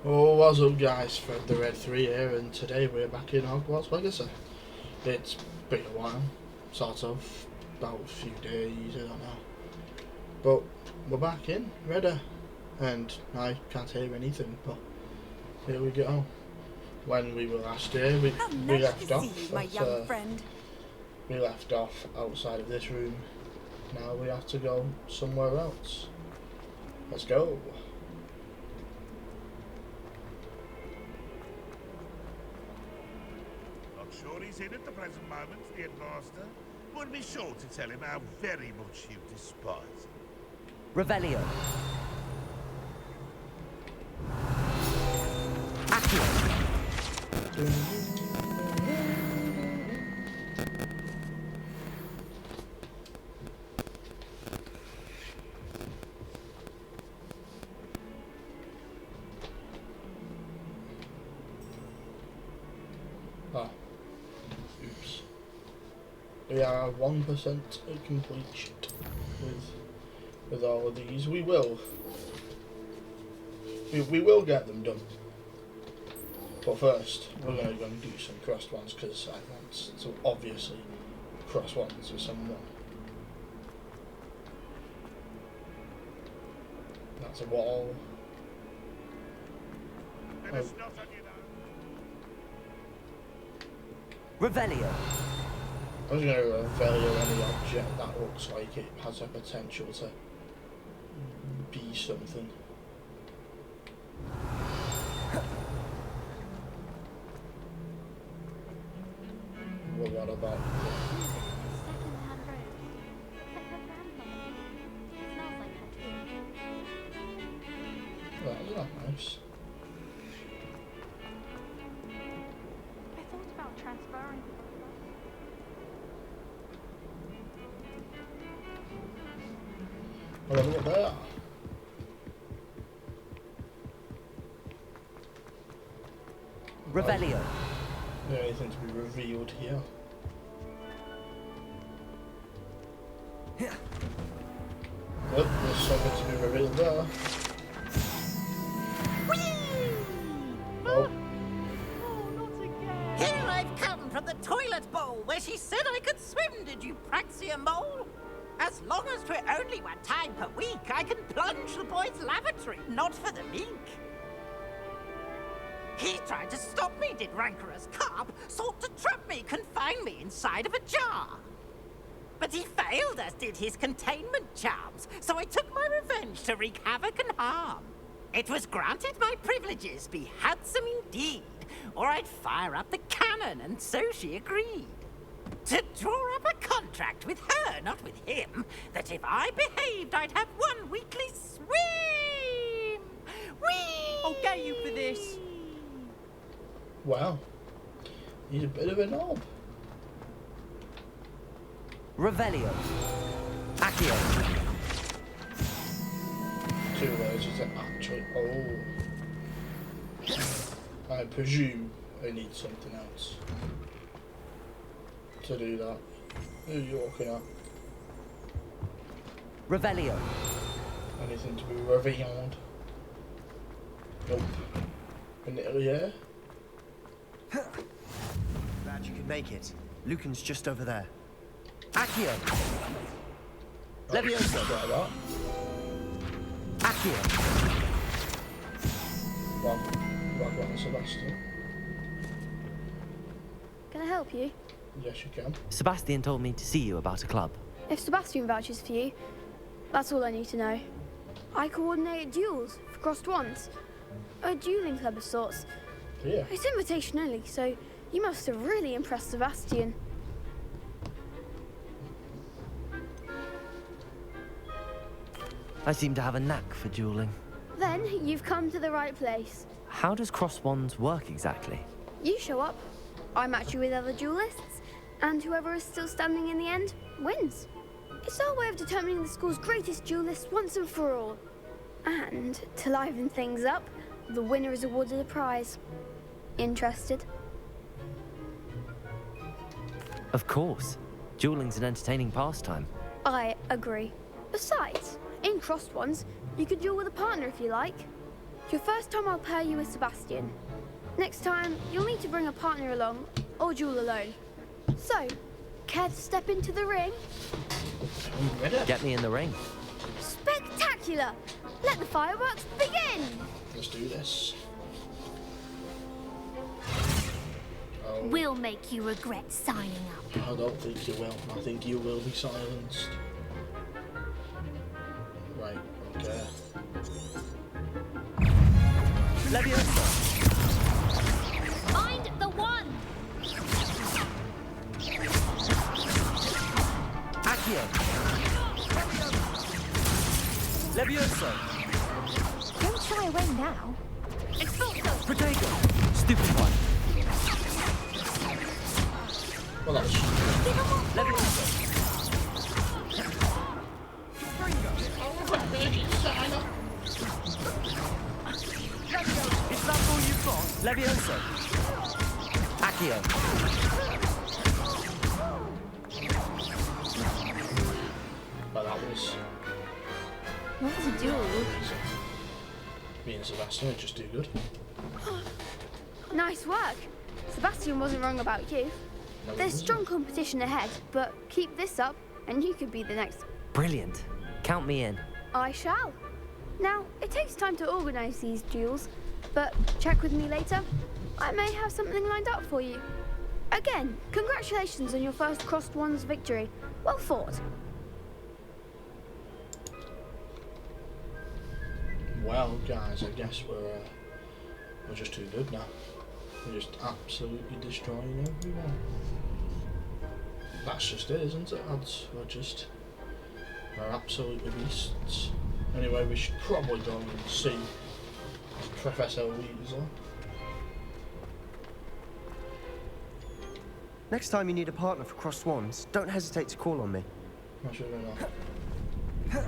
Oh, what's up guys, Fred the Red 3 here, and today we're back in Hogwarts Legacy. It's been a while, sort of, about a few days, I don't know. But we're back in, ready, and I can't hear anything, but here we go. When we were last here, we left off, my young friend. we left off outside of this room. Now we have to go somewhere else. Let's go. Sure he's in at the present moment, the headmaster. Would be sure to tell him how very much you despise him. Revelio. Accio. Ah. Oops. We are 1% completion with all of these. We will get them done. But first, we're going to go and do some crossed ones because I want to obviously cross ones with someone. That's a wall. Let us not on you now. Revelio. I'm just going to reveal any object that looks like it has a potential to be something. Well, what about Second-hand rose. Like her grandmother. It smells like her too. that? Isn't that nice? I thought about transferring them. Well, look there. Revelio. Is there anything to be revealed here? Yep, there's something to be revealed there. Oh, Oh, not again. Here I've come from the toilet bowl where she said I could swim, did you praxia mole? As long as 'twere only one time per week, I can plunge the boy's lavatory, not for the meek. He tried to stop me, did rancorous carp, sought to trap me, confine me inside of a jar. But he failed, as did his containment charms, so I took my revenge to wreak havoc and harm. It was granted my privileges be handsome indeed, or I'd fire up the cannon, and so she agreed. To draw up a contract with her, not with him, that if I behaved, I'd have one weekly swim. Whee! I'll get you for this. wow. He's a bit of a knob. Revelio. Accio. Two of those is actually. Oh. I presume I need something else to do that. Who are you looking at? Revelio. Anything to be revealed? Nope. In Italy, yeah? Glad you could make it. Lucan's just over there. Accio. Leviosa. Like that. Accio. One, Sebastian. Can I help you? Yes, you can. Sebastian told me to see you about a club. If Sebastian vouches for you, that's all I need to know. I coordinate duels for crossed wands. A dueling club of sorts. Yeah. It's invitation only, so you must have really impressed Sebastian. I seem to have a knack for dueling. Then you've come to the right place. How does cross wands work exactly? You show up, I match you with other duelists, and whoever is still standing in the end wins. It's our way of determining the school's greatest duelist once and for all. And to liven things up, the winner is awarded a prize. Interested? Of course. Dueling's an entertaining pastime. I agree. Besides, in crossed ones, you could duel with a partner if you like. Your first time I'll pair you with Sebastian. Next time, you'll need to bring a partner along, or duel alone. So, care to step into the ring? I'm ready. Get me in the ring. Spectacular! Let the fireworks begin! Let's do this. Oh, We'll make you regret signing up. I don't think you will. I think you will be silenced. Right, okay. Leviosa! Find the one! Accio! Leviosa! Don't shy away now. Expulso! Protego! Stupid one! Well, that's... Leviosa! Is that all you've got? Leviosa! Accio! Well, that was... What was a duel? Me and Sebastian are just too good. Nice work. Sebastian wasn't wrong about you. No, he There's wasn't. strong competition ahead, but keep this up and you could be the next. Brilliant. Count me in. I shall. Now, it takes time to organise these duels, but check with me later. I may have something lined up for you. Again, congratulations on your first Crossed Wands victory. Well fought. Well, guys, I guess we're just too good now. We're just absolutely destroying everyone. That's just it, isn't it, lads? We're absolutely beasts. Anyway, we should probably go and see Professor Weasel. Next time you need a partner for Crossed Wands, don't hesitate to call on me. I should have known.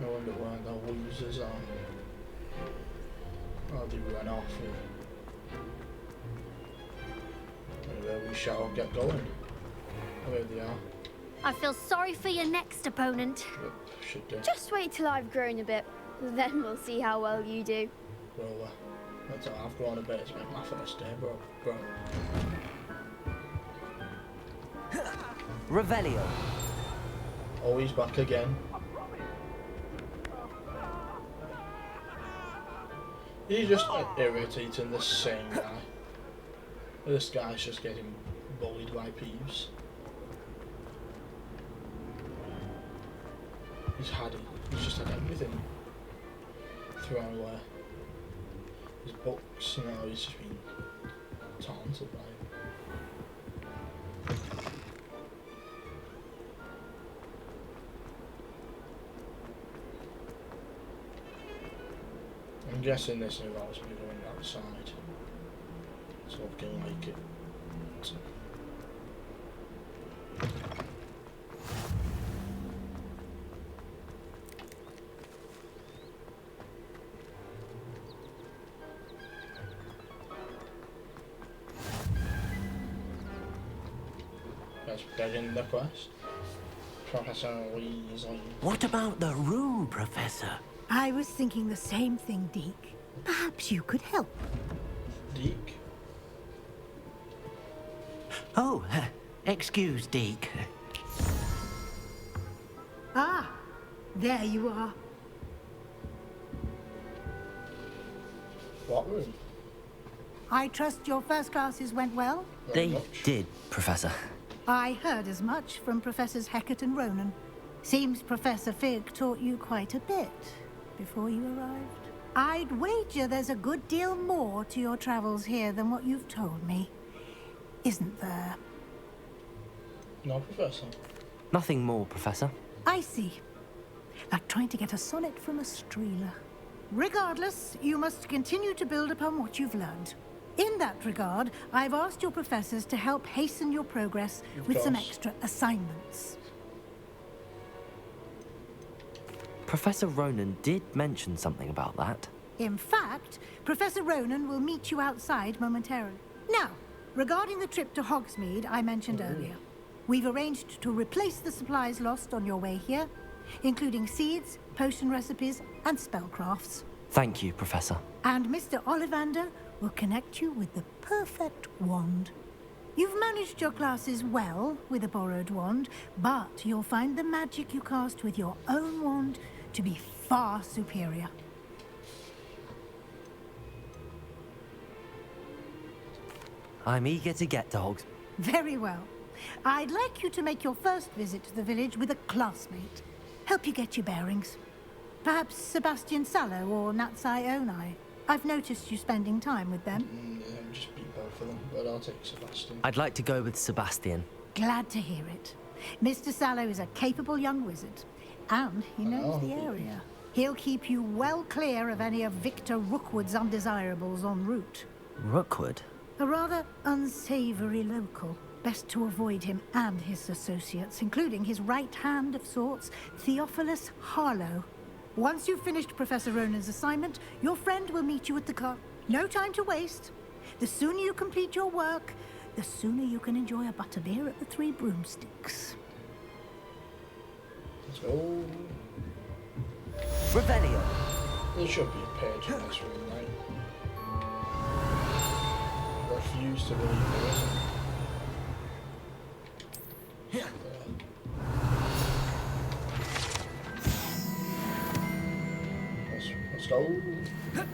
No wonder where the losers are. Oh, they ran off. Anyway, we shall get going. Oh, there they are. I feel sorry for your next opponent. Yep, should do. Just wait till I've grown a bit, then we'll see how well you do. Well, that's all. I've grown a bit. It's been my first day, bro. Revelio. Oh, he's back again. He's just irritating the same guy. This guy's just getting bullied by Peeves. He's just had everything thrown away. His books, and now he's just been taunted by him. I'm guessing this involves me going outside, so I can like it. Let's begin the quest. Professor Weasley. What about the room, Professor? I was thinking the same thing, Deke. Perhaps you could help. Deke. Oh, excuse, Deke. Ah, there you are. What room? I trust your first classes went well? Very They much. did, Professor. I heard as much from Professors Hecat and Ronan. Seems Professor Fig taught you quite a bit before you arrived. I'd wager there's a good deal more to your travels here than what you've told me. Isn't there? No, Professor. Nothing more, Professor. I see. Like trying to get a sonnet from a streeler. Regardless, you must continue to build upon what you've learned. In that regard, I've asked your professors to help hasten your progress with some course. extra assignments. Professor Ronan did mention something about that. In fact, Professor Ronan will meet you outside momentarily. Now, regarding the trip to Hogsmeade I mentioned earlier, we've arranged to replace the supplies lost on your way here. including seeds, potion recipes, and spellcrafts. Thank you, Professor. And Mr. Ollivander will connect you with the perfect wand. You've managed your classes well with a borrowed wand, but you'll find the magic you cast with your own wand to be far superior. I'm eager to get to Hogsmeade. Very well. I'd like you to make your first visit to the village with a classmate. Help you get your bearings. Perhaps Sebastian Sallow or Natsai Onai. I've noticed you spending time with them. Just beat both of them, but I'll take Sebastian. I'd like to go with Sebastian. Glad to hear it. Mr. Sallow is a capable young wizard, and he knows the area. He'll keep you well clear of any of Victor Rookwood's undesirables en route. Rookwood? A rather unsavory local. Best to avoid him and his associates, including his right hand of sorts, Theophilus Harlow. Once you've finished Professor Ronan's assignment, your friend will meet you at the car. No time to waste. The sooner you complete your work, the sooner you can enjoy a butterbeer at the Three Broomsticks. Let's go. Revelio. There should be a page in this room, right? I refuse to believe there isn't. Let's go. I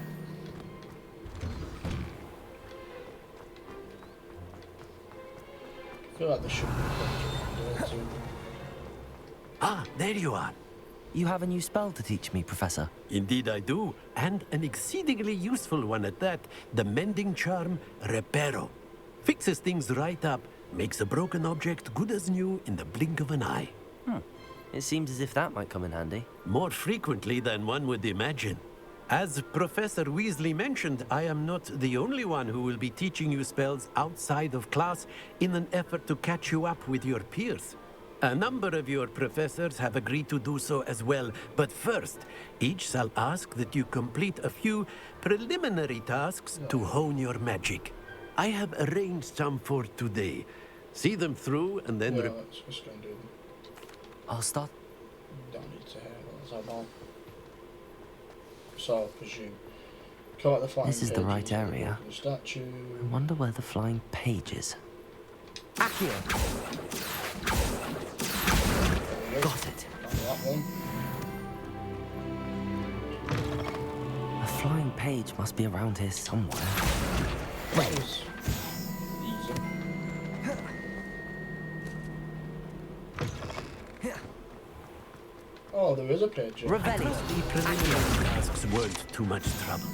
feel like there should be a page around here too. Ah, there you are. You have a new spell to teach me, Professor. Indeed I do, and an exceedingly useful one at that. The mending charm, Reparo. Fixes things right up, makes a broken object good as new in the blink of an eye. It seems as if that might come in handy. More frequently than one would imagine. As Professor Weasley mentioned, I am not the only one who will be teaching you spells outside of class in an effort to catch you up with your peers. A number of your professors have agreed to do so as well, but first, each shall ask that you complete a few preliminary tasks to hone your magic. I have arranged some for today. See them through and then... let's just go and do them. I'll start. Don't need to hear what's about. So, I presume. Collect the flying This is the right pages of the area. broken statue. I wonder where the flying page is. Accio! Got it. Found that one. A flying page must be around here somewhere. That was easy. Oh, there is a page. Here. Revelio. The preliminary tasks weren't too much trouble.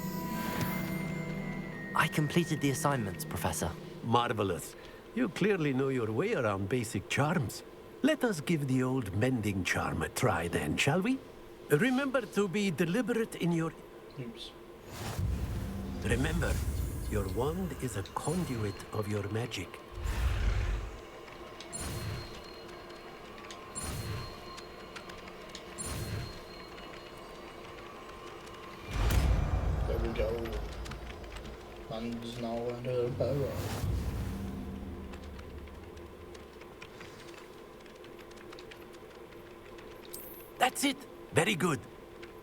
I completed the assignments, Professor. Marvelous. You clearly know your way around basic charms. Let us give the old mending charm a try then, shall we? Remember to be deliberate in your... Oops. Remember, your wand is a conduit of your magic. There we go. Land's now under barrel. That's it. Very good.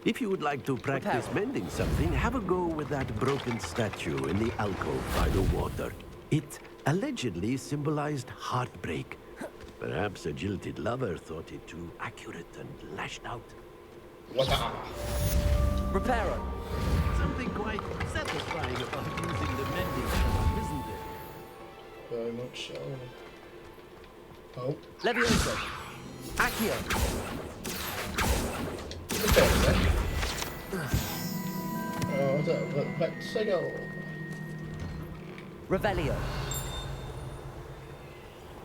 If you would like to practice mending something, have a go with that broken statue in the alcove by the water. It allegedly symbolized heartbreak. Perhaps a jilted lover thought it too accurate and lashed out. Reparo. Something quite satisfying about using the mending charm, isn't there? Very much so. Oh. Levioso. Accio. Okay, then. Let's go. Revelio.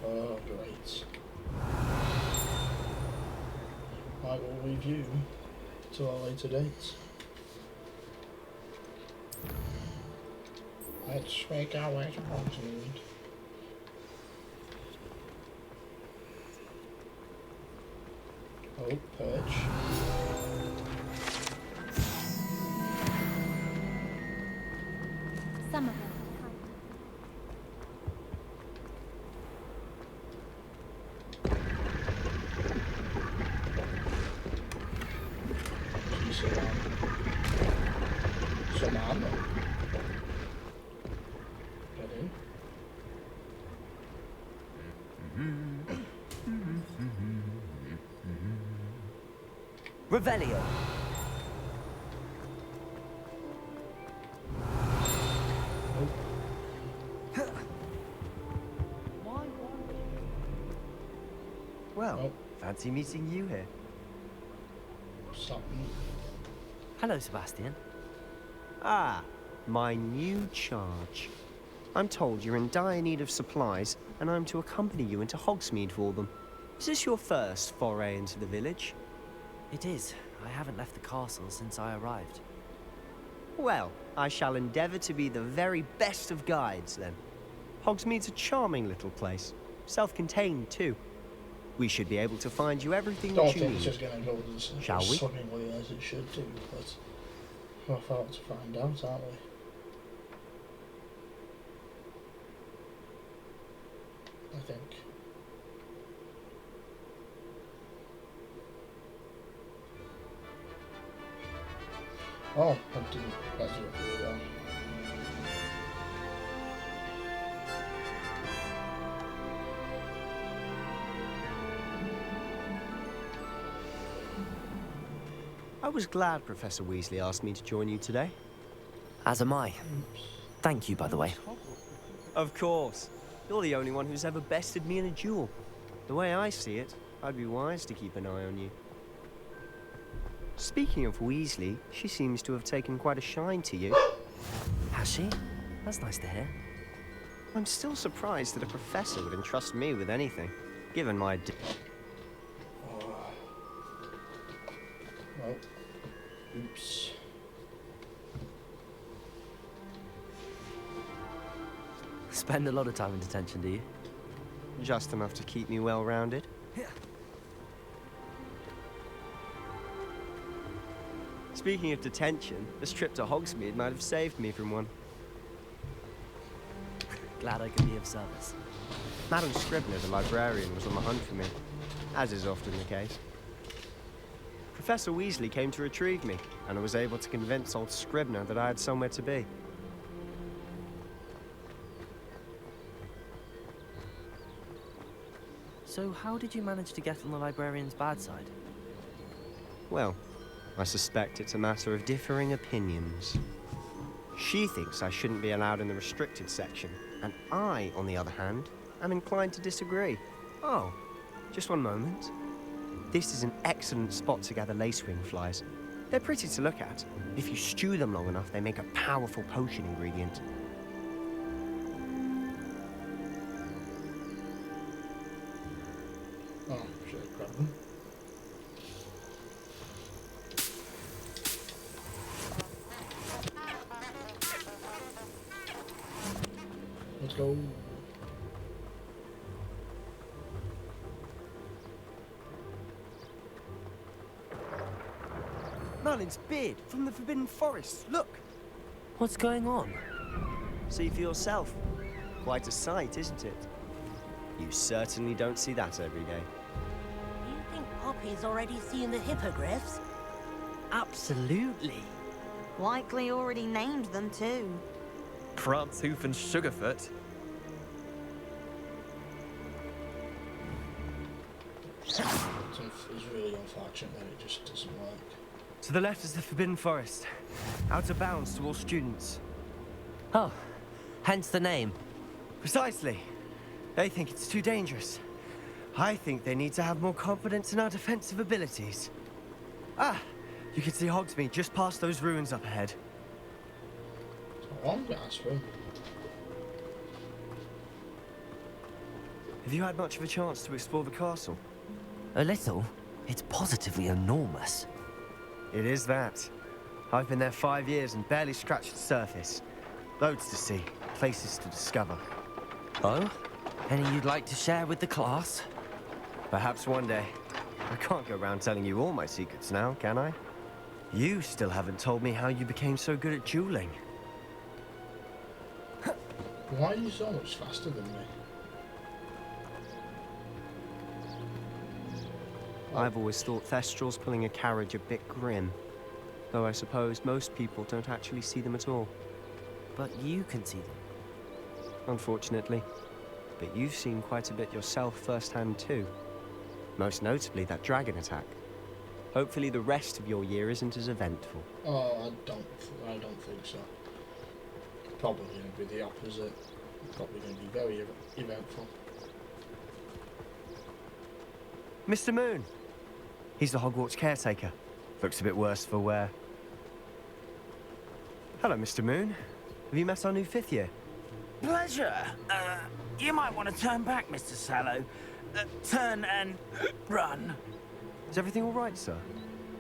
Oh, great. I will review to our later dates. Let's make our way to Hogsmeade. Oh, perch. Some of them. Some armor. Get in. Revelio. Well, Oh. fancy meeting you here. Something. Hello, Sebastian. Ah, my new charge. I'm told you're in dire need of supplies, and I'm to accompany you into Hogsmeade for them. Is this your first foray into the village? It is. I haven't left the castle since I arrived. Well, I shall endeavour to be the very best of guides, then. Hogsmeade's a charming little place. Self-contained, too. We should be able to find you everything Don't that you think it's need. just gonna go as Shall we? swimmingly as it should do, but we're about to find out, aren't we? I think. Oh, I didn't. That's it. Really well. I was glad Professor Weasley asked me to join you today. As am I. Thank you, by the way. Of course. You're the only one who's ever bested me in a duel. The way I see it, I'd be wise to keep an eye on you. Speaking of Weasley, she seems to have taken quite a shine to you. Has she? That's nice to hear. I'm still surprised that a professor would entrust me with anything, given my... Well, oops. Spend a lot of time in detention, do you? Just enough to keep me well-rounded. Speaking of detention, this trip to Hogsmeade might have saved me from one. Glad I could be of service. Madam Scribner, the librarian, was on the hunt for me, as is often the case. Professor Weasley came to retrieve me, and I was able to convince old Scribner that I had somewhere to be. So how did you manage to get on the librarian's bad side? Well, I suspect it's a matter of differing opinions. She thinks I shouldn't be allowed in the restricted section, and I, on the other hand, am inclined to disagree. Oh, just one moment. This is an excellent spot to gather lacewing flies. They're pretty to look at. If you stew them long enough, they make a powerful potion ingredient. Oh, should I grab them? Let's go. Merlin's beard from the Forbidden Forest. Look! What's going on? See for yourself. Quite a sight, isn't it? You certainly don't see that every day. You think Poppy's already seen the hippogriffs? Absolutely. Likely already named them too. Prance-Hoof and Sugarfoot. It's really unfortunate that it just doesn't work. To the left is the Forbidden Forest. Out of bounds to all students. Oh, hence the name. Precisely. They think it's too dangerous. I think they need to have more confidence in our defensive abilities. Ah, you can see Hogsmeade just past those ruins up ahead. It's a long gas room. Have you had much of a chance to explore the castle? A little. It's positively enormous. It is that. I've been there 5 years and barely scratched the surface. Loads to see, places to discover. Oh? Any you'd like to share with the class? Perhaps one day. I can't go around telling you all my secrets now, can I? You still haven't told me how you became so good at dueling. Why are you so much faster than me? I've always thought Thestral's pulling a carriage a bit grim. Though I suppose most people don't actually see them at all. But you can see them. Unfortunately. But you've seen quite a bit yourself firsthand too. Most notably that dragon attack. Hopefully the rest of your year isn't as eventful. Oh, I don't think so. Probably going to be the opposite. Probably going to be very eventful. Mr. Moon! He's the Hogwarts caretaker. Looks a bit worse for wear. Hello, Mr. Moon. Have you met our new 5th year? Pleasure. You might want to turn back, Mr. Sallow. Turn and run. Is everything all right, sir?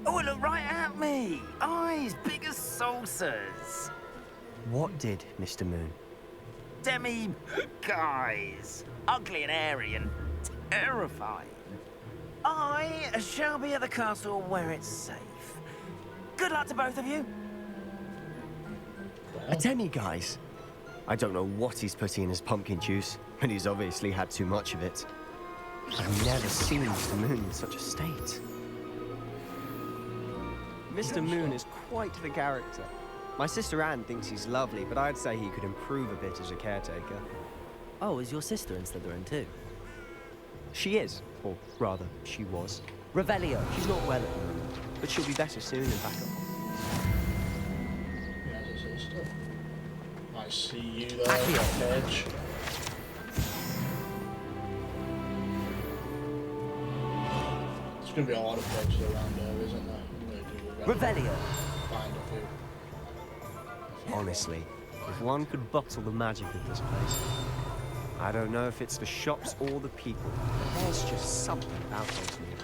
Oh, look right at me. Eyes big as saucers. What did, Mr. Moon? Guys. Ugly and airy and terrifying. I shall be at the castle where it's safe. Good luck to both of you. A demi-guise? I don't know what he's putting in his pumpkin juice, but he's obviously had too much of it. I've never seen Mr. Moon in such a state. Mr. Moon is quite the character. My sister Anne thinks he's lovely, but I'd say he could improve a bit as a caretaker. Oh, is your sister in Slytherin too? She is, or rather, she was. Revelio. She's not well at the moment, but she'll be better soon and back up. Yeah, that's stuff. I see you there, Edge. There's going to be a lot of edges around there, isn't there? I'm going to do Revelio. Find a few. Honestly, if one could bottle the magic of this place. I don't know if it's the shops or the people, but there's just something about Hogsmeade.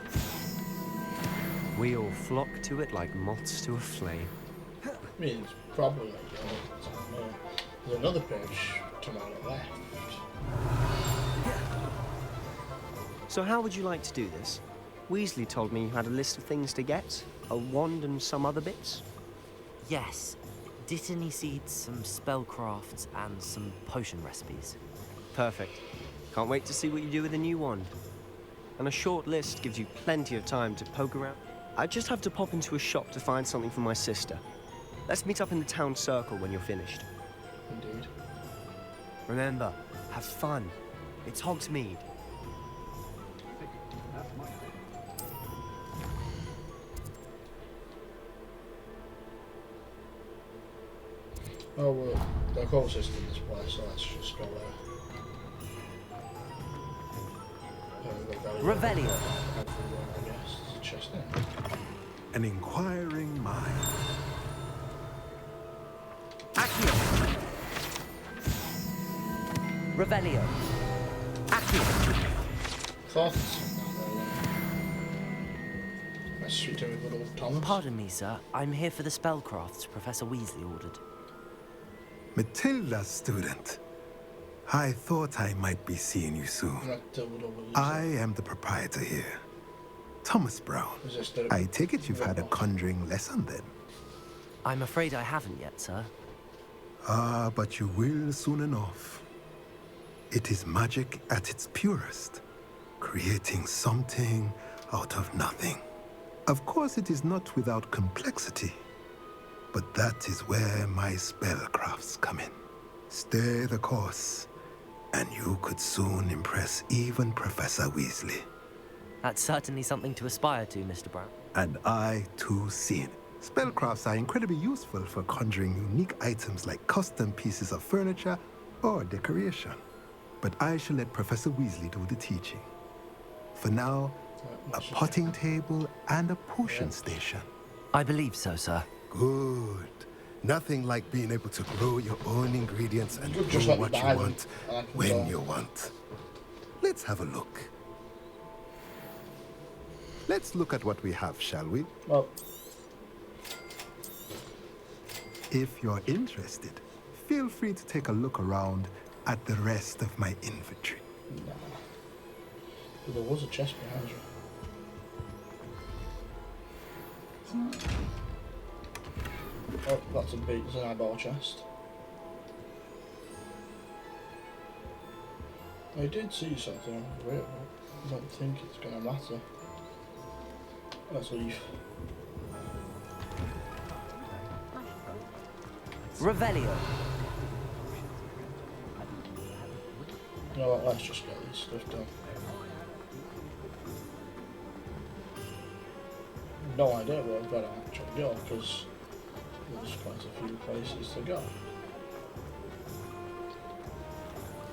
We all flock to it like moths to a flame. I mean, it's probably like there's another page to my left. So how would you like to do this? Weasley told me you had a list of things to get, a wand and some other bits. Yes. Dittany seeds, some spellcrafts, and some potion recipes. Perfect. Can't wait to see what you do with the new wand. And a short list gives you plenty of time to poke around. I just have to pop into a shop to find something for my sister. Let's meet up in the town circle when you're finished. Indeed. Remember, have fun. It's Hogsmeade. Oh well, they're closest to this place, so let's just go there. Revelio. Everywhere, I guess. It's a chest there. An inquiring mind. Accio. Revelio. Accio. Thought it's something like that. Let's speak to good old Thomas. Pardon me, sir. I'm here for the spellcrafts Professor Weasley ordered. Matilda, student. I thought I might be seeing you soon. I am the proprietor here, Thomas Brown. I take it you've had a conjuring lesson then? I'm afraid I haven't yet, sir. Ah, but you will soon enough. It is magic at its purest, creating something out of nothing. Of course, it is not without complexity, but that is where my spellcrafts come in. Stay the course, and you could soon impress even Professor Weasley. That's certainly something to aspire to, Mr. Brown. And I, too, see it. Spellcrafts are incredibly useful for conjuring unique items like custom pieces of furniture or decoration. But I shall let Professor Weasley do the teaching. For now, a potting table and a potion station. I believe so, sir. Good. Nothing like being able to grow your own ingredients and do Just what you want when you want. Let's have a look. Let's look at what we have, shall we? Well, if you're interested, feel free to take a look around at the rest of my inventory. nah. But there was a chest behind you. Oh, that's an eyeball chest. I did see something weird. I don't think it's gonna matter. Let's leave. Revelio. You know what, let's just get this stuff done. No idea where I've got to actually go, because there's quite a few places to go.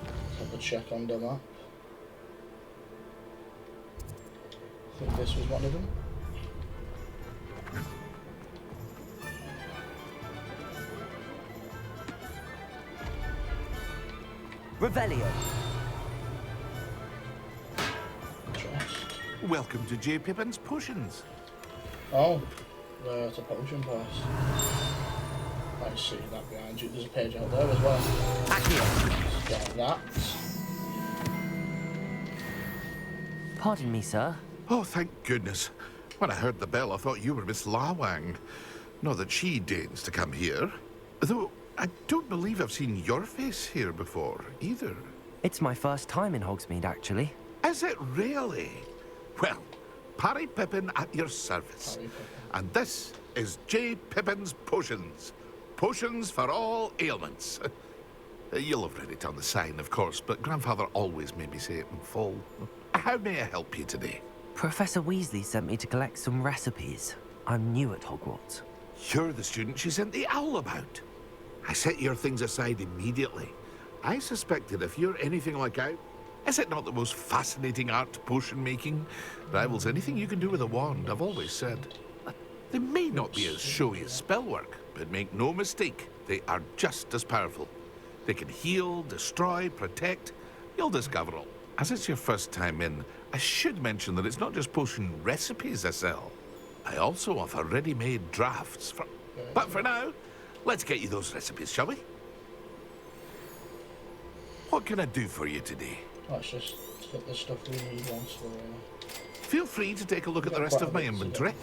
Let's have a check on the map. I think this was one of them. Revelio. Welcome to J. Pippin's Potions. Oh, it's a potion place. I see that behind you. There's a page out there as well. Let's get that. Pardon me, sir. Oh, thank goodness. When I heard the bell, I thought you were Miss Lawang. Not that she deigns to come here. Though, I don't believe I've seen your face here before, either. It's my first time in Hogsmeade, actually. Is it really? Well, Parry Pippin at your service. And this is J. Pippin's Potions. Potions for all ailments. You'll have read it on the sign, of course, but Grandfather always made me say it in full. How may I help you today? Professor Weasley sent me to collect some recipes. I'm new at Hogwarts. You're the student she sent the owl about. I set your things aside immediately. I suspected if you're anything like I... Is it not the most fascinating art, potion making? Rivals anything you can do with a wand, I've always said. They may not be as showy as spellwork, but make no mistake, they are just as powerful. They can heal, destroy, protect. You'll discover all. As it's your first time in, I should mention that it's not just potion recipes I sell. I also offer ready-made drafts for... But for now, let's get you those recipes, shall we? What can I do for you today? Let's just get the stuff we need once for... Feel free to take a look at the rest of my inventory.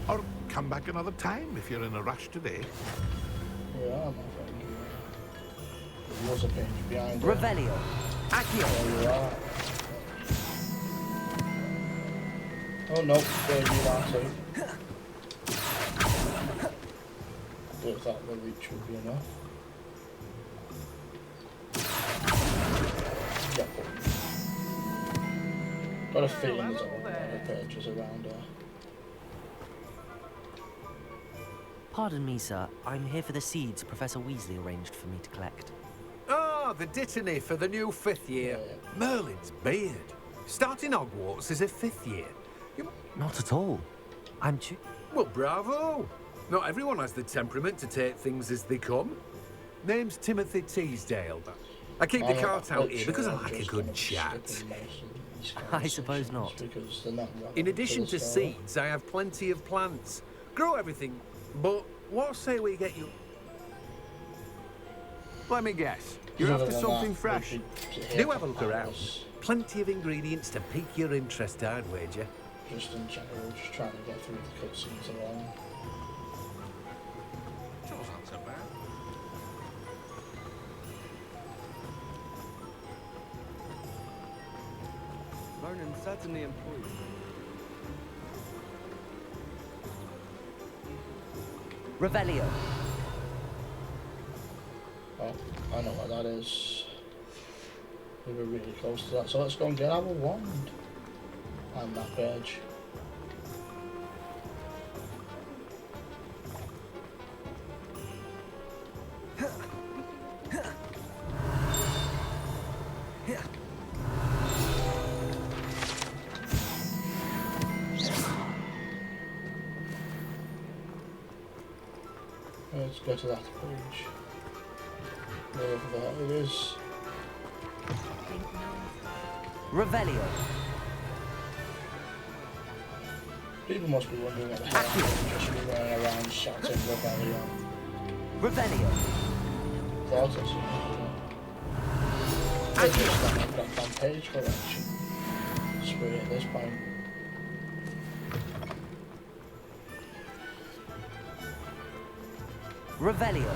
Or come back another time if you're in a rush today. Yeah, I think there was a page behind it. Revelio. Accio. There you are. Oh no, there you are too. If that the reach would be enough. Yep. Got a feeling there's a lot of pages around here. Pardon me, sir. I'm here for the seeds Professor Weasley arranged for me to collect. Ah, the dittany for the new 5th year. Merlin's beard. Starting Hogwarts as a 5th year. Not at all. I'm Well, bravo. Not everyone has the temperament to take things as they come. Name's Timothy Teasdale. I keep the cart out here because I like a good chat. I suppose not. In addition to seeds, I have plenty of plants. Grow everything, but what say we get you... Let me guess. You're after something fresh. Do have a look around. Plenty of ingredients to pique your interest, I'd wager. Just in general, just trying to get through the cutscenes alone. Not so bad. Vernon certainly improved. Revelio. Oh, I know what that is. We were really close to that, so let's go and get our wand. And that page. Let's go to that page. Wherever that it is. Revelio. People must be wondering what the hell I'm just running around shouting Revelio. Revelio. Thought it. I just got that page collection. Screw it at this point. Revelio.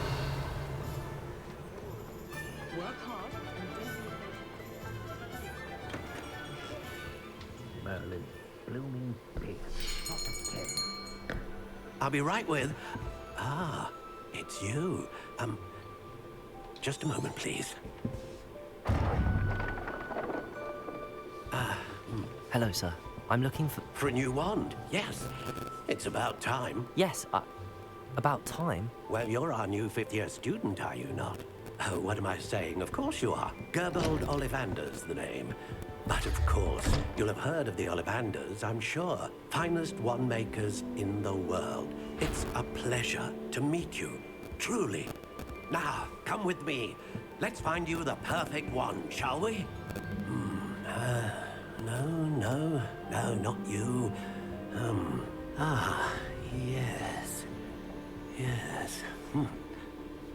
Work hard and Merlin, blooming pig. I'll be right with... Ah, it it's you. Just a moment, please. Hello, sir. I'm looking for... For a new wand, yes. It's about time. Yes, about time? Well, you're our new fifth-year student, are you not? Oh, what am I saying? Of course you are. Gerbold Ollivander's the name. But of course, you'll have heard of the Ollivanders, I'm sure. Finest wand makers in the world. It's a pleasure to meet you, truly. Now, come with me. Let's find you the perfect wand, shall we? No, not you. Yes.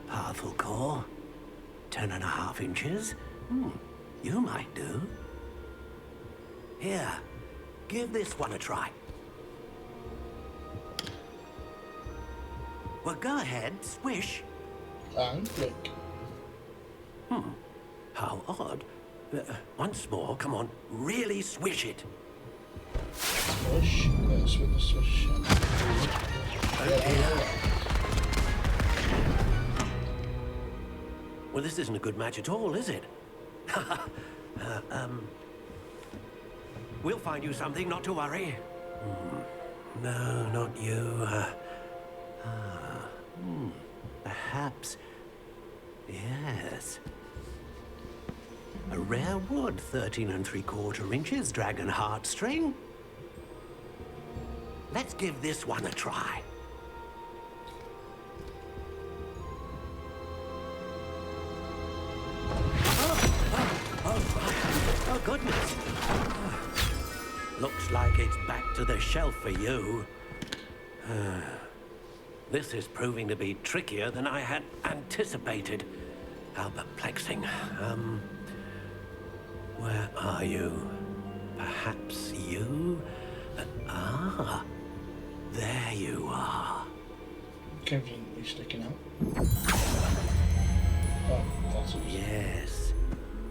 Powerful core. 10.5 inches. You might do. Here, give this one a try. Well, go ahead, swish. And flick. How odd. Once more, come on, really swish it. Swish. Swish. Well, this isn't a good match at all, is it? We'll find you something, not to worry. No, not you. Perhaps. Yes. A rare wood, 13 3/4 inches, dragon heartstring. Let's give this one a try. Oh, goodness. Looks like it's back to the shelf for you. This is proving to be trickier than I had anticipated. How perplexing. Where are you? Perhaps you? There you are. Conveniently sticking out. Oh, that's it. Yes.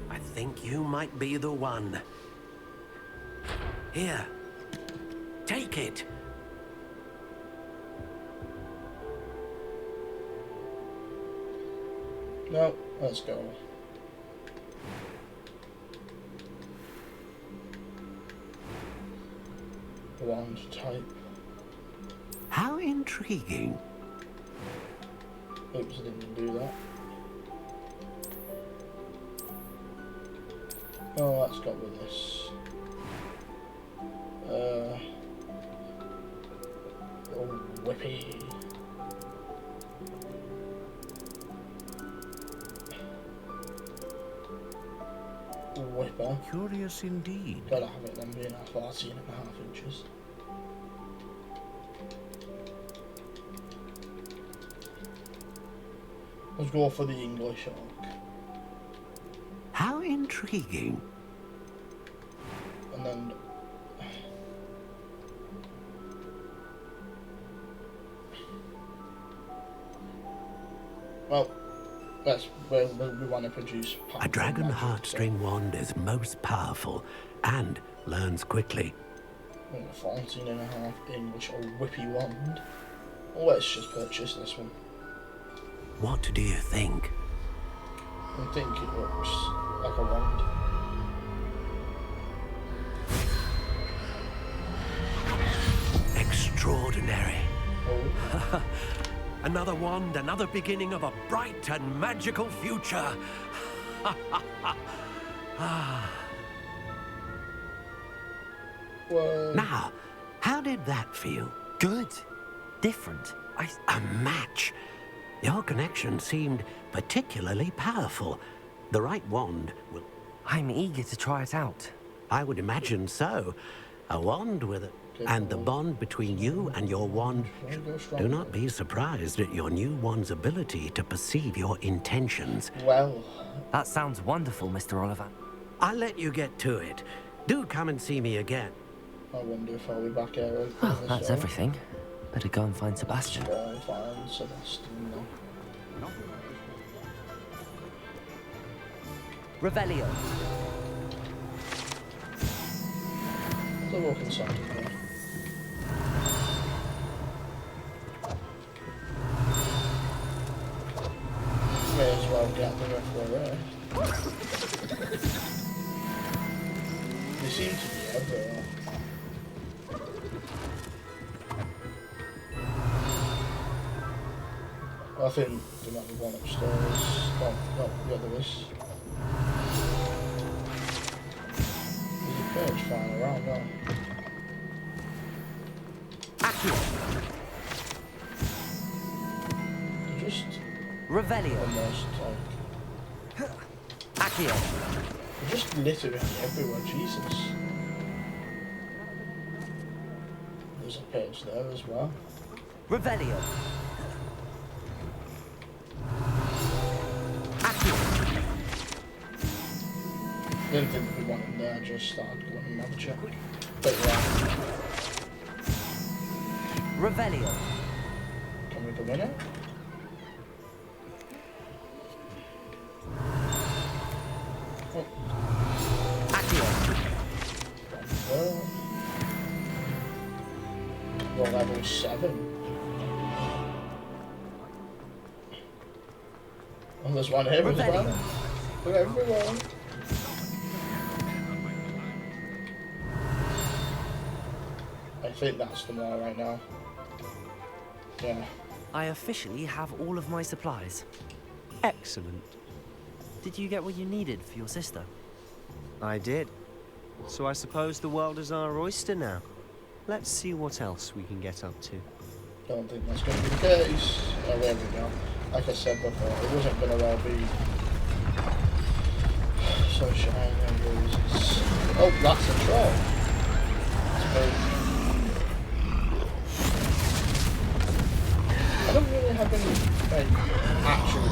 I think you might be the one. Here. Take it. No, let's go. Wand type. How intriguing. Oops, I didn't do that. Oh, let's go with this. Oh, whippy. Whipper. Curious indeed. Gotta have it then being 14.5 inches. Let's go for the English orc. How intriguing. And then well, we want to produce a dragon heartstring wand is most powerful and learns quickly. 14.5 English or whippy wand. Let's just purchase this one. What do you think? I think it looks like a wand. Extraordinary. Oh. Another wand, another beginning of a bright and magical future. Now, how did that feel? Good. Different. A match. Your connection seemed particularly powerful. The right wand will... I'm eager to try it out. I would imagine so. A wand with a... And the bond between you and your wand... Do not be surprised at your new wand's ability to perceive your intentions. Well... That sounds wonderful, Mr. Ollivander. I'll let you get to it. Do come and see me again. I wonder if I'll be back here. Oh, that's everything. Better go and find Sebastian. Go and find Sebastian now. Revelio. They're walking inside. May as well get the referee. They seem to be everywhere. I think there might be one upstairs. Oh, no, yeah, there is. There's a page flying around there. They're just Revelio. almost like Accio. they're just literally everywhere, Jesus. There's a page there as well. Revelio. Didn't think we want him there, just started going and have a check. But yeah. Revelio. Can we go in it? Oh. Accio. We're level 7. Oh, there's one here as well. We're everywhere. I think that's the mall right now. Yeah. I officially have all of my supplies. Excellent. Did you get what you needed for your sister? I did. So I suppose the world is our oyster now. Let's see what else we can get up to. Don't think that's going to be the case. Oh, there we go. Like I said before, it wasn't going to all be so shiny and roses. Oh, that's a troll. I don't really have any like actual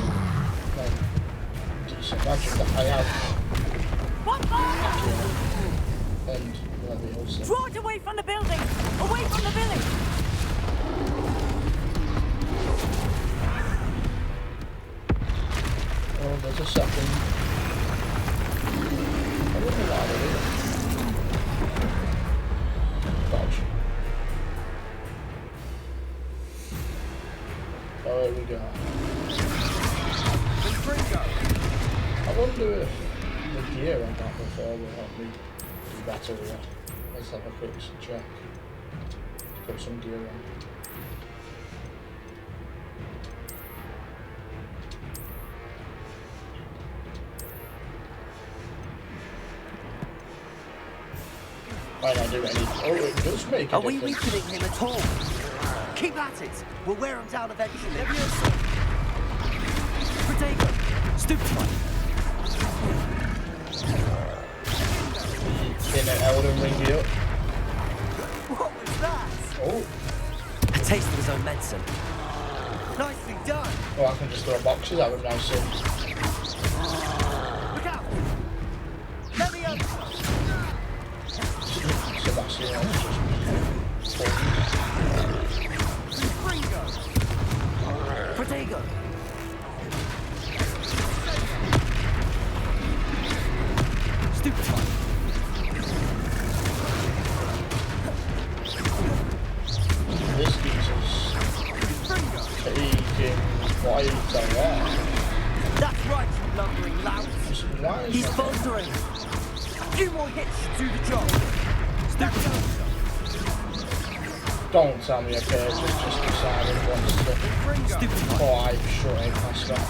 decent magic that I have. And Leviosa. Draw it away from the building! Away from the village! Oh, there's a second. I don't know why they're here. Dodge. Oh, here we go. I wonder if the gear I got before will help me do better here. Let's have a quick check. Put some gear on. Might not do any. Oh, it does make a Are we difference. weakening him at all? Keep at it. We'll wear him down eventually. Protego. Stupefy. In an Elden Ring here. What was that? Oh. A taste of his own medicine. Nicely done. Oh, I can just throw boxes at him now, so. Look out. Leviosa. Sebastian is just. Protego. Stupefy. This geezer's taking quite a lot. That's right, you lumbering lout. Why is He's that? faltering. A few more hits to do the job. Stupefy. Don't tell me a page has just decided it wants to. Stupefy. Oh, I'm sure I passed that.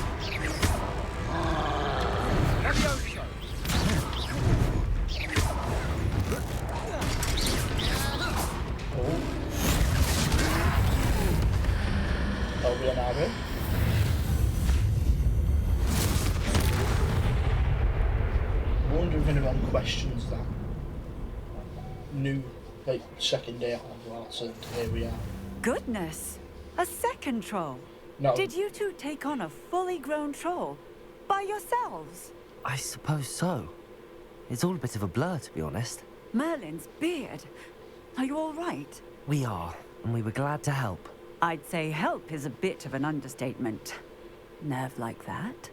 Leviosa. Oh. That'll be an army. I wonder if anyone questions that new, like, second day at Hogwarts, and here we are. Goodness! A second troll? No. Did you two take on a fully grown troll? By yourselves? I suppose so. It's all a bit of a blur, to be honest. Merlin's beard. Are you all right? We are, and we were glad to help. I'd say help is a bit of an understatement. Nerve like that.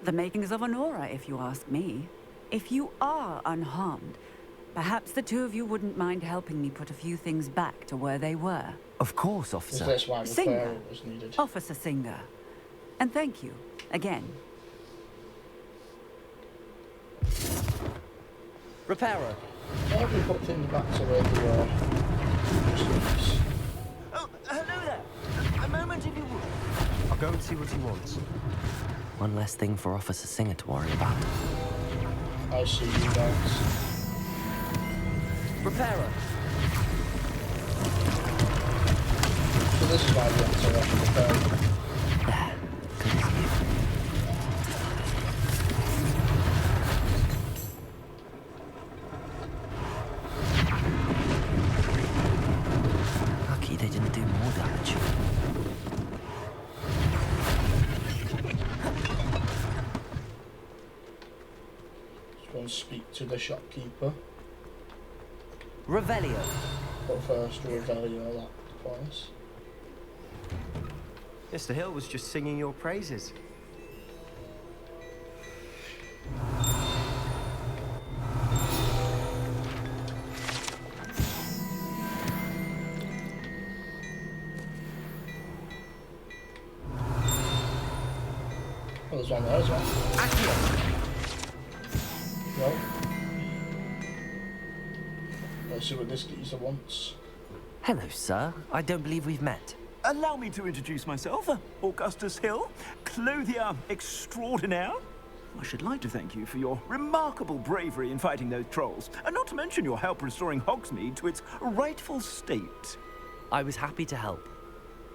The makings of an aura, if you ask me. If you are unharmed, perhaps the two of you wouldn't mind helping me put a few things back to where they were. Of course, Is officer. this why Singer. referral was needed? Officer Singer. And thank you. Again. Repairer. Why have we put things back to where they were? Oh, hello there. A moment if you would. I'll go and see what he wants. One less thing for Officer Singer to worry about. I see you guys. Repairer. So this is why we have to rush the phone. There. Good as new. Lucky they didn't do more damage. Let's go and speak to the shopkeeper. Revelio. But first, Revelio that twice. Mr. Hill was just singing your praises. Oh, there's one there as well. Well, let's see what this geezer wants. Hello, sir. I don't believe we've met. Allow me to introduce myself, Augustus Hill, clothier extraordinaire. I should like to thank you for your remarkable bravery in fighting those trolls, and not to mention your help restoring Hogsmeade to its rightful state. I was happy to help.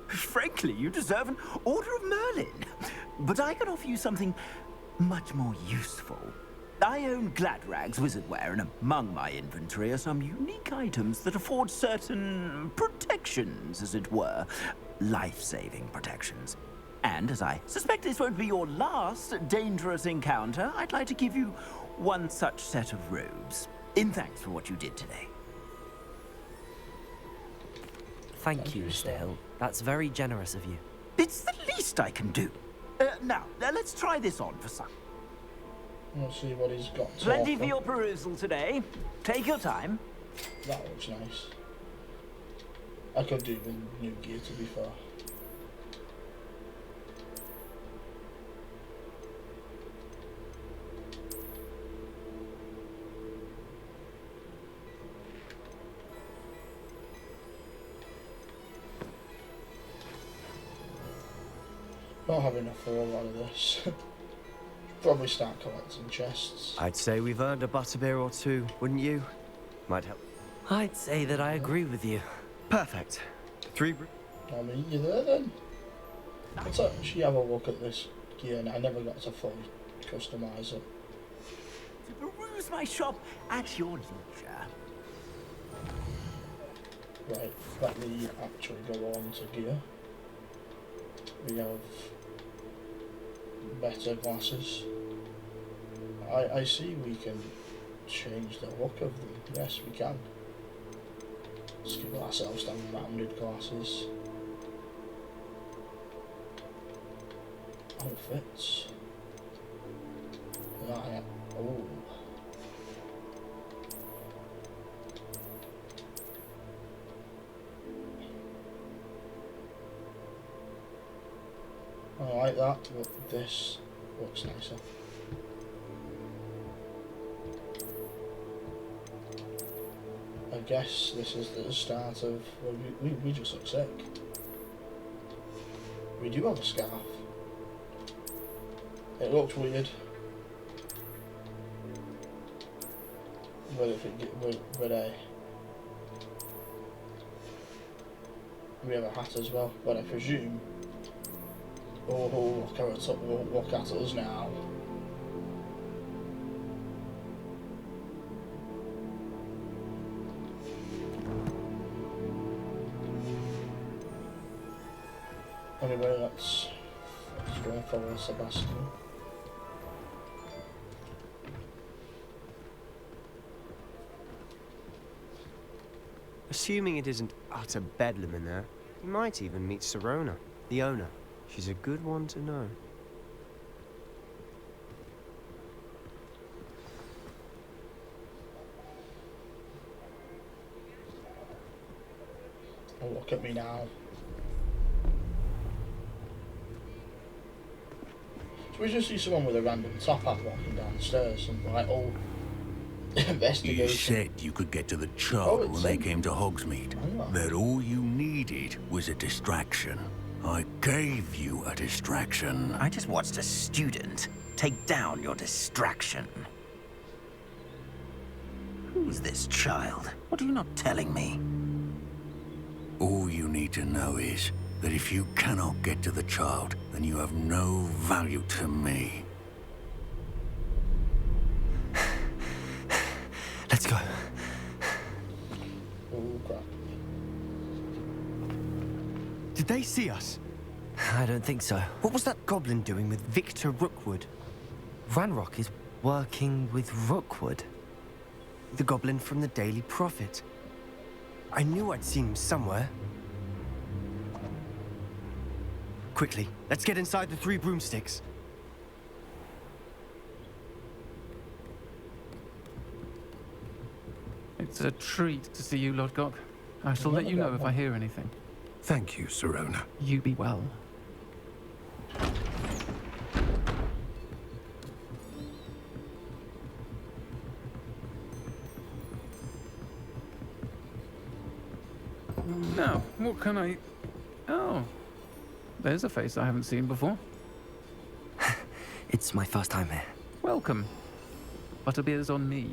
Frankly, you deserve an Order of Merlin. But I can offer you something much more useful. I own Gladrag's wizardware, and among my inventory are some unique items that afford certain protections, as it were. Life-saving protections. And as I suspect this won't be your last dangerous encounter, I'd like to give you one such set of robes, in thanks for what you did today. Thank you, Mr. Hill. That's very generous of you. It's the least I can do. Now, let's try this on for some. We'll see what he's got to Plenty offer. for your perusal today. Take your time. That looks nice. I could do with new gear, to be fair. Not have enough for a lot of this. Probably start collecting chests. I'd say we've earned a butterbeer or two, wouldn't you? Might help. I'd say that I agree with you. Perfect. 3... I mean, you there then? Let's actually have a look at this gear, and I never got to fully customise it. To peruse my shop at your leisure. Right, let me actually go on to gear. We have better glasses. I see we can change the look of them. Yes, we can. Let's give ourselves some rounded glasses. Outfits. Right. Oh. I like that, but this looks nicer. I guess this is the start of... Well, we just look sick. We do have a scarf. It looks weird. But if it we have a hat as well, but I presume... Oh, look at us now. Anyway, let's go and follow Sebastian. Assuming it isn't utter bedlam in there, you might even meet Sirona, the owner. She's a good one to know. Oh, look at me now. So we just see someone with a random top hat walking down the stairs and like, oh, investigation. You said you could get to the Oh, child it's when they him. came to Hogsmeade. That all you needed was a distraction. I gave you a distraction. I just watched a student take down your distraction. Who's this child? What are you not telling me? All you need to know is that if you cannot get to the child, then you have no value to me. Let's go. Oh, crap. Did they see us? I don't think so. What was that goblin doing with Victor Rookwood? Ranrock is working with Rookwood, the goblin from the Daily Prophet. I knew I'd seen him somewhere. Quickly, let's get inside the 3 broomsticks. It's a treat to see you, Lodgok. I shall let you know if I hear anything. Thank you, Sirona. You be well. Now, what can I... Oh, there's a face I haven't seen before. It's my first time here. Welcome. Butterbeer's on me.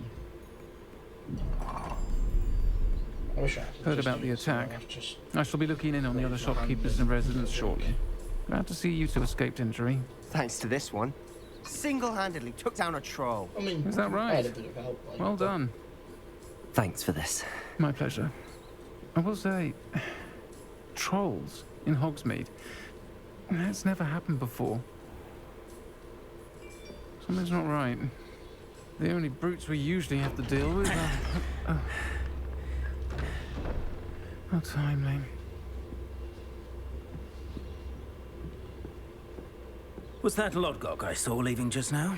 I wish I could Heard just about the do this, attack. I've just I shall be looking in on the other shopkeepers and residents shortly. Glad to see you two escaped injury. Thanks to this one. Single-handedly took down a troll. I mean, Is that I right? had a bit of help. Like, Well done. Thanks for this. My pleasure. I will say, trolls in Hogsmeade. That's never happened before. Something's not right. The only brutes we usually have to deal with are... How timely. Was that Lodgok I saw leaving just now?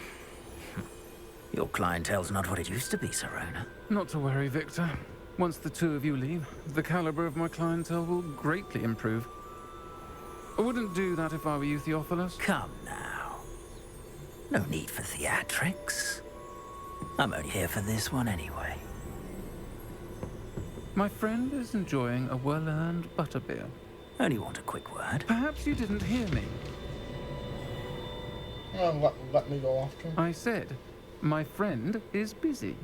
Your clientele's not what it used to be, Sirona. Not to worry, Victor. Once the two of you leave, the caliber of my clientele will greatly improve. I wouldn't do that if I were you, Theophilus. Come now. No need for theatrics. I'm only here for this one anyway. My friend is enjoying a well-earned butterbeer. Only want a quick word. Perhaps you didn't hear me. let me go after him. I said, my friend is busy.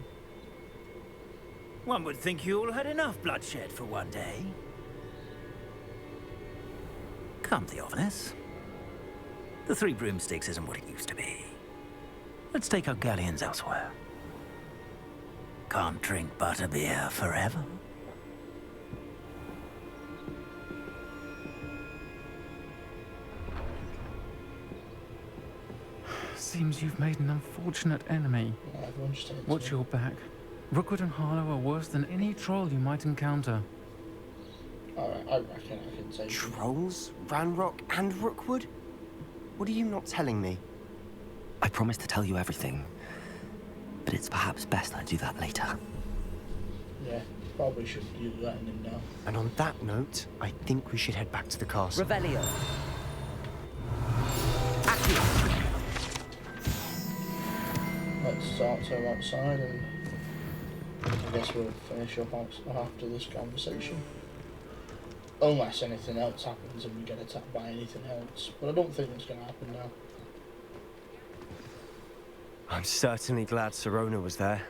One would think you all had enough bloodshed for one day. Come, Theophilus. The 3 broomsticks isn't what it used to be. Let's take our galleons elsewhere. Can't drink butterbeer forever. Seems you've made an unfortunate enemy. Watch your back. Rookwood and Harlow are worse than any troll you might encounter. Alright, I reckon I can take Trolls? Ranrock and Rookwood? What are you not telling me? I promised to tell you everything, but it's perhaps best I do that later. Yeah, probably should be letting him know. And on that note, I think we should head back to the castle. Revelio. Let's start to her outside and I guess we'll finish up after this conversation. Unless anything else happens and we get attacked by anything else. But I don't think it's going to happen now. I'm certainly glad Sirona was there.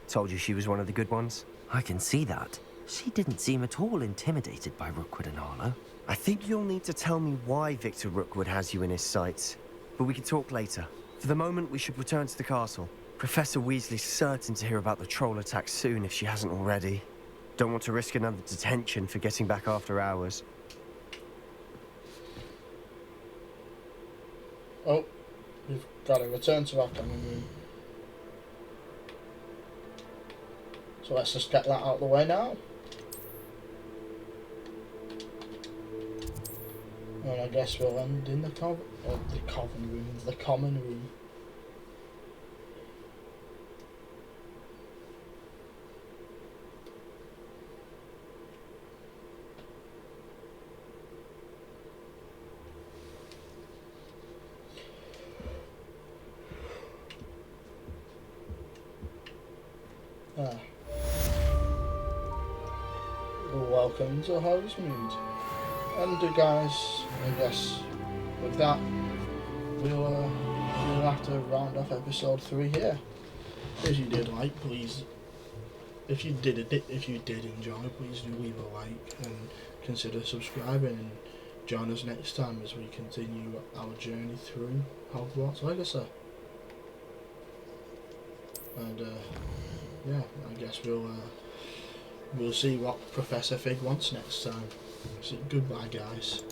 Told you she was one of the good ones. I can see that. She didn't seem at all intimidated by Rookwood and Harlow. I think you'll need to tell me why Victor Rookwood has you in his sights. But we can talk later. For the moment, we should return to the castle. Professor Weasley's certain to hear about the troll attack soon if she hasn't already. Don't want to risk another detention for getting back after hours. Oh, we've got to return to our common room. So let's just get that out of the way now. And I guess we'll end in the common room. Ah. Welcome to Hogsmeade. And guys, I guess with that, we'll have to round off episode 3 here. If you did like, please, if you did enjoy, please do leave a like and consider subscribing, and join us next time as we continue our journey through Hogwarts Legacy. And yeah, I guess we'll see what Professor Fig wants next time. So goodbye, guys.